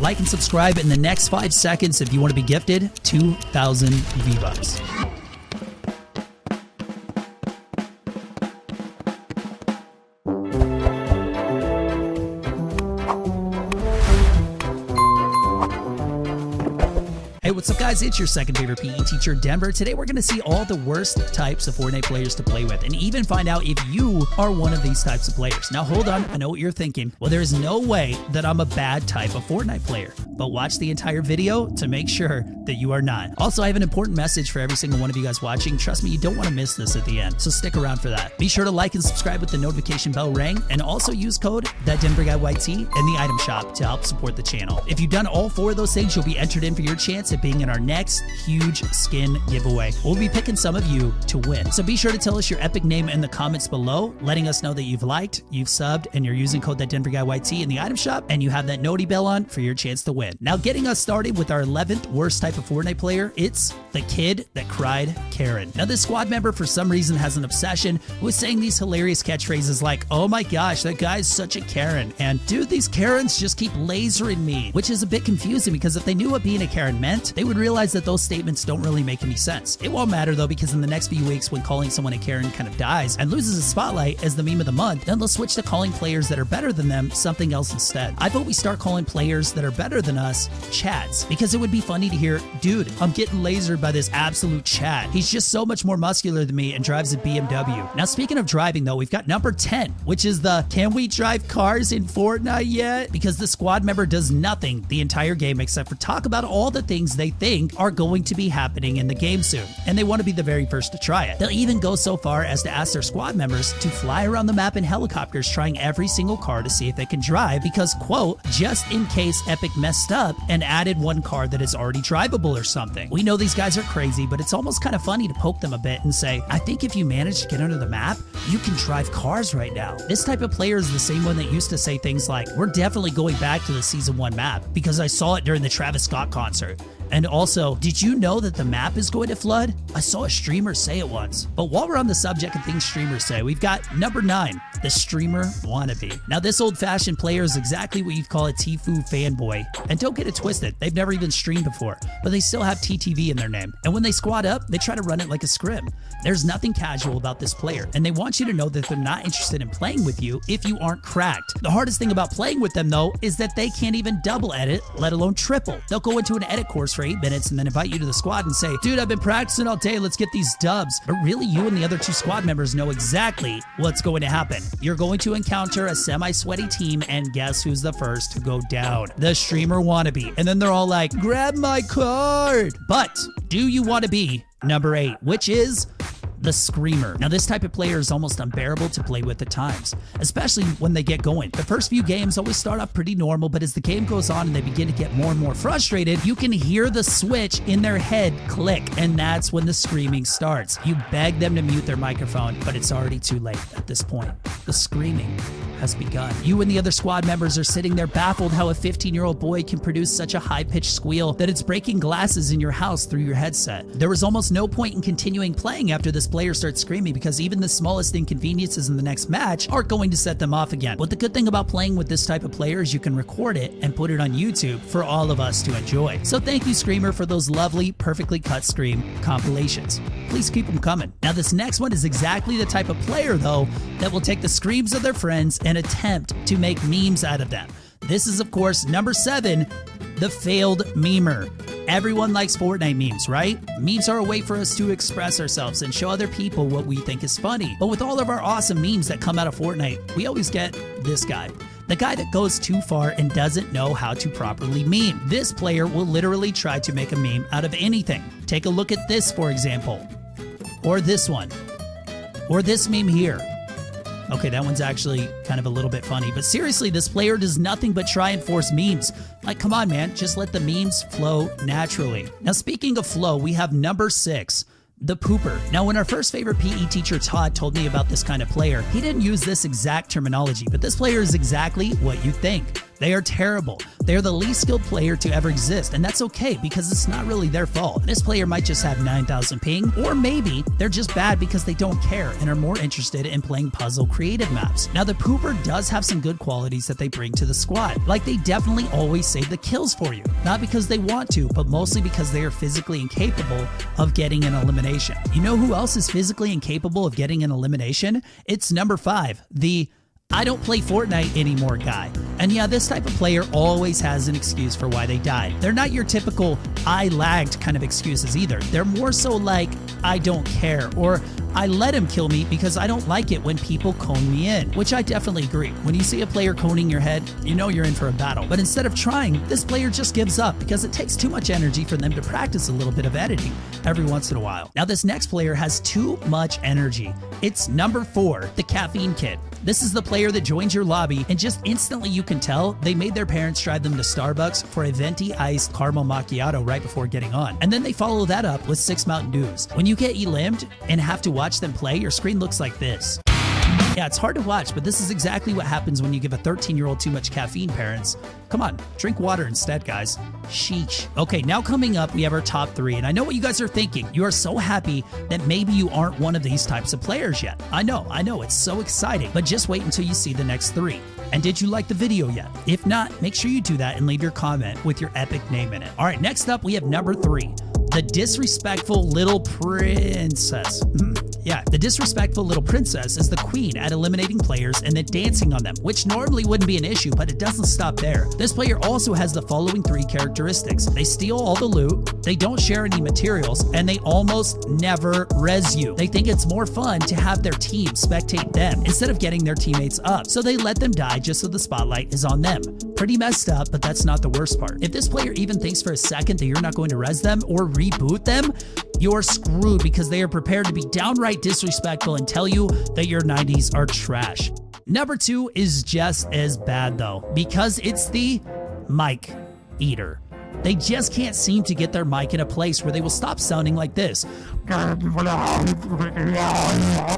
like and subscribe in the next 5 seconds if you want to be gifted 2,000 V-Bucks. Hey, what's up guys? It's your second favorite PE teacher, Denver. Today we're going to see all the worst types of Fortnite players to play with and even find out if you are one of these types of players. Now hold on, I know what you're thinking. Well, there is no way that I'm a bad type of Fortnite player, but watch the entire video to make sure that you are not. Also, I have an important message for every single one of you guys watching. Trust me, you don't want to miss this at the end, so stick around for that. Be sure to like and subscribe with the notification bell ring, and also use code ThatDenverGuyYT in the item shop to help support the channel. If you've done all 4 of those things, you'll be entered in for your chance at being in our next huge skin giveaway. We'll be picking some of you to win. So be sure to tell us your epic name in the comments below, letting us know that you've liked, you've subbed, and you're using code ThatDenverGuyYT in the item shop, and you have that noti bell on for your chance to win. Now, getting us started with our 11th worst type of Fortnite player, it's the kid that cried Karen. Now, this squad member for some reason has an obsession with saying these hilarious catchphrases like, "Oh my gosh, that guy's such a Karen," and "Dude, these Karens just keep lasering me," which is a bit confusing because if they knew what being a Karen meant, they would realize that those statements don't really make any sense. It won't matter though, because in the next few weeks when calling someone a Karen kind of dies and loses a spotlight as the meme of the month, then they'll switch to calling players that are better than them something else instead. I vote we start calling players that are better than us Chads, because it would be funny to hear, "Dude, I'm getting lasered by this absolute Chad. He's just so much more muscular than me and drives a BMW." Now, speaking of driving though, we've got number 10, which is the "Can we drive cars in Fortnite yet?" Because the squad member does nothing the entire game except for talk about all the things they think are going to be happening in the game soon, and they want to be the very first to try it. They'll even go so far as to ask their squad members to fly around the map in helicopters trying every single car to see if they can drive because, quote, "just in case Epic messed up and added one car that is already drivable or something." We know these guys are crazy, but it's almost kind of funny to poke them a bit and say, "I think if you manage to get under the map, you can drive cars right now." This type of player is the same one that used to say things like, "We're definitely going back to the Season 1 map because I saw it during the Travis Scott concert." And also, "Did you know that the map is going to flood? I saw a streamer say it once." But while we're on the subject of things streamers say, we've got number 9, the streamer wannabe. Now, this old-fashioned player is exactly what you'd call a Tfue fanboy. And don't get it twisted, they've never even streamed before, but they still have TTV in their name. And when they squad up, they try to run it like a scrim. There's nothing casual about this player, and they want you to know that they're not interested in playing with you if you aren't cracked. The hardest thing about playing with them, though, is that they can't even double edit, let alone triple. They'll go into an edit course for 8 minutes and then invite you to the squad and say, "Dude, I've been practicing all day, let's get these dubs." But really, you and the other 2 squad members know exactly what's going to happen. You're going to encounter a semi-sweaty team, and guess who's the first to go down? The streamer wannabe. And then they're all like, "Grab my card." But do you want to be number 8, which is the screamer? Now, this type of player is almost unbearable to play with at times, especially when they get going. The first few games always start off pretty normal, but as the game goes on and they begin to get more and more frustrated, you can hear the switch in their head click, and that's when the screaming starts. You beg them to mute their microphone, but it's already too late at this point. The screaming has begun. You and the other squad members are sitting there baffled how a 15-year-old boy can produce such a high-pitched squeal that it's breaking glasses in your house through your headset. There was almost no point in continuing playing after this player starts screaming because even the smallest inconveniences in the next match aren't going to set them off again. But the good thing about playing with this type of player is you can record it and put it on YouTube for all of us to enjoy. So thank you, Screamer, for those lovely, perfectly cut scream compilations. Please keep them coming. Now, this next one is exactly the type of player, though, that will take the screams of their friends and attempt to make memes out of them. This is, of course, number 7, the failed memer. Everyone likes Fortnite memes, right? Memes are a way for us to express ourselves and show other people what we think is funny. But with all of our awesome memes that come out of Fortnite, we always get this guy. The guy that goes too far and doesn't know how to properly meme. This player will literally try to make a meme out of anything. Take a look at this, for example. Or this one. Or this meme here. Okay, that one's actually kind of a little bit funny, but seriously, this player does nothing but try and force memes. Like, come on, man, just let the memes flow naturally. Now, speaking of flow, we have number 6, the pooper. Now, when our first favorite PE teacher, Todd, told me about this kind of player, he didn't use this exact terminology, but this player is exactly what you think. They are terrible. They are the least skilled player to ever exist, and that's okay because it's not really their fault. This player might just have 9,000 ping, or maybe they're just bad because they don't care and are more interested in playing puzzle creative maps. Now, the pooper does have some good qualities that they bring to the squad. Like, they definitely always save the kills for you. Not because they want to, but mostly because they are physically incapable of getting an elimination. You know who else is physically incapable of getting an elimination? It's number 5, the I don't play Fortnite anymore guy. And yeah, this type of player always has an excuse for why they died. They're not your typical I lagged kind of excuses either. They're more so like, I don't care, or I let him kill me because I don't like it when people cone me in, which I definitely agree. When you see a player coning your head, you know you're in for a battle. But instead of trying, this player just gives up because it takes too much energy for them to practice a little bit of editing every once in a while. Now, this next player has too much energy. It's number 4, the Caffeine Kid. This is the player that joins your lobby and just instantly you can tell they made their parents drive them to Starbucks for a venti iced caramel macchiato right before getting on. And then they follow that up with 6 Mountain Dews. When you get elimed and have to watch them play, your screen looks like this. Yeah, it's hard to watch, but this is exactly what happens when you give a 13-year-old too much caffeine, parents. Come on, drink water instead, guys. Sheesh. Okay, now coming up, we have our top 3, and I know what you guys are thinking. You are so happy that maybe you aren't one of these types of players yet. I know, it's so exciting, but just wait until you see the next 3. And did you like the video yet? If not, make sure you do that and leave your comment with your epic name in it. All right, next up, we have number 3. The disrespectful little princess. Yeah, the disrespectful little princess is the queen at eliminating players and then dancing on them, which normally wouldn't be an issue, but it doesn't stop there. This player also has the following 3 characteristics. They steal all the loot, they don't share any materials, and they almost never res you. They think it's more fun to have their team spectate them instead of getting their teammates up, so they let them die just so the spotlight is on them. Pretty messed up, but that's not the worst part. If this player even thinks for a second that you're not going to res them or reboot them, you're screwed because they are prepared to be downright disrespectful and tell you that your 90s are trash. Number 2 is just as bad though, because it's the mic eater. They just can't seem to get their mic in a place where they will stop sounding like this.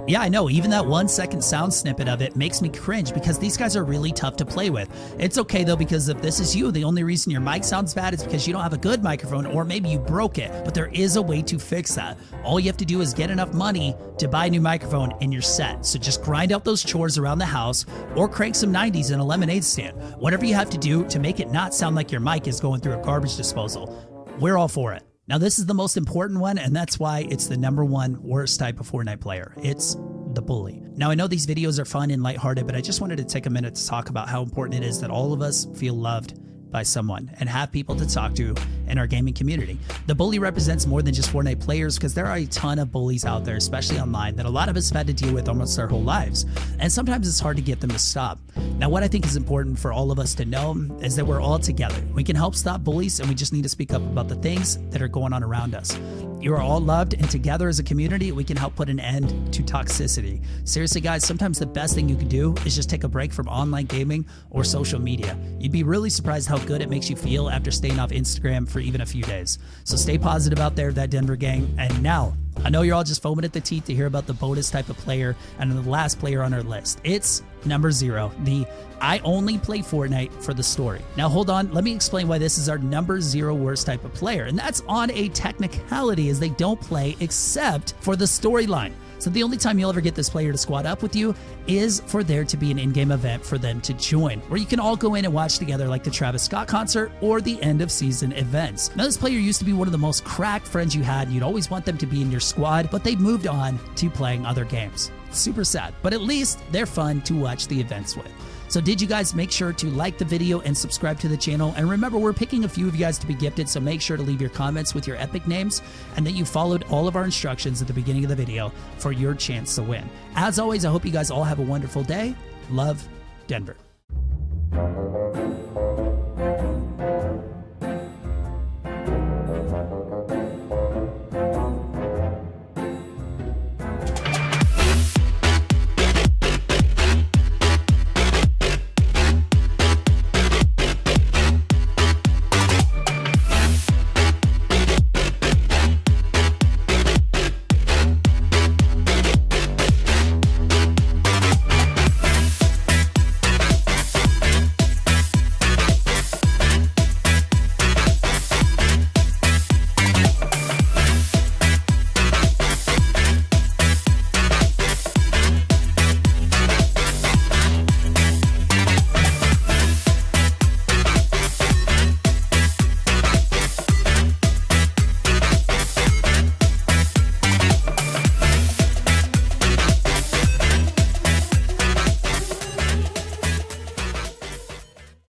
Yeah, I know, even that 1-second sound snippet of it makes me cringe because these guys are really tough to play with. It's okay though, because if this is you, the only reason your mic sounds bad is because you don't have a good microphone or maybe you broke it, but there is a way to fix that. All you have to do is get enough money to buy a new microphone and you're set. So just grind out those chores around the house or crank some 90s in a lemonade stand. Whatever you have to do to make it not sound like your mic is going through a garbage disposal. We're all for it. Now, this is the most important one, and that's why it's the number 1 worst type of Fortnite player. It's the bully. Now, I know these videos are fun and lighthearted, but I just wanted to take a minute to talk about how important it is that all of us feel loved by someone and have people to talk to in our gaming community. The bully represents more than just Fortnite players because there are a ton of bullies out there, especially online, that a lot of us have had to deal with almost our whole lives. And sometimes it's hard to get them to stop. Now, what I think is important for all of us to know is that we're all together. We can help stop bullies, and we just need to speak up about the things that are going on around us. You are all loved, and together as a community, we can help put an end to toxicity. Seriously, guys, sometimes the best thing you can do is just take a break from online gaming or social media. You'd be really surprised how good it makes you feel after staying off Instagram for even a few days. So stay positive out there, that Denver gang. And now, I know you're all just foaming at the teeth to hear about the bonus type of player and the last player on our list. It's number 0, the I only play Fortnite for the story. Now hold on, let me explain why this is our number 0 worst type of player. And that's on a technicality, as they don't play except for the storyline. So the only time you'll ever get this player to squad up with you is for there to be an in-game event for them to join, where you can all go in and watch together like the Travis Scott concert or the end of season events. Now, this player used to be one of the most cracked friends you had, and you'd always want them to be in your squad, but they've moved on to playing other games. It's super sad, but at least they're fun to watch the events with. So did you guys make sure to like the video and subscribe to the channel? And remember, we're picking a few of you guys to be gifted, so make sure to leave your comments with your epic names and that you followed all of our instructions at the beginning of the video for your chance to win. As always, I hope you guys all have a wonderful day. Love, Denver.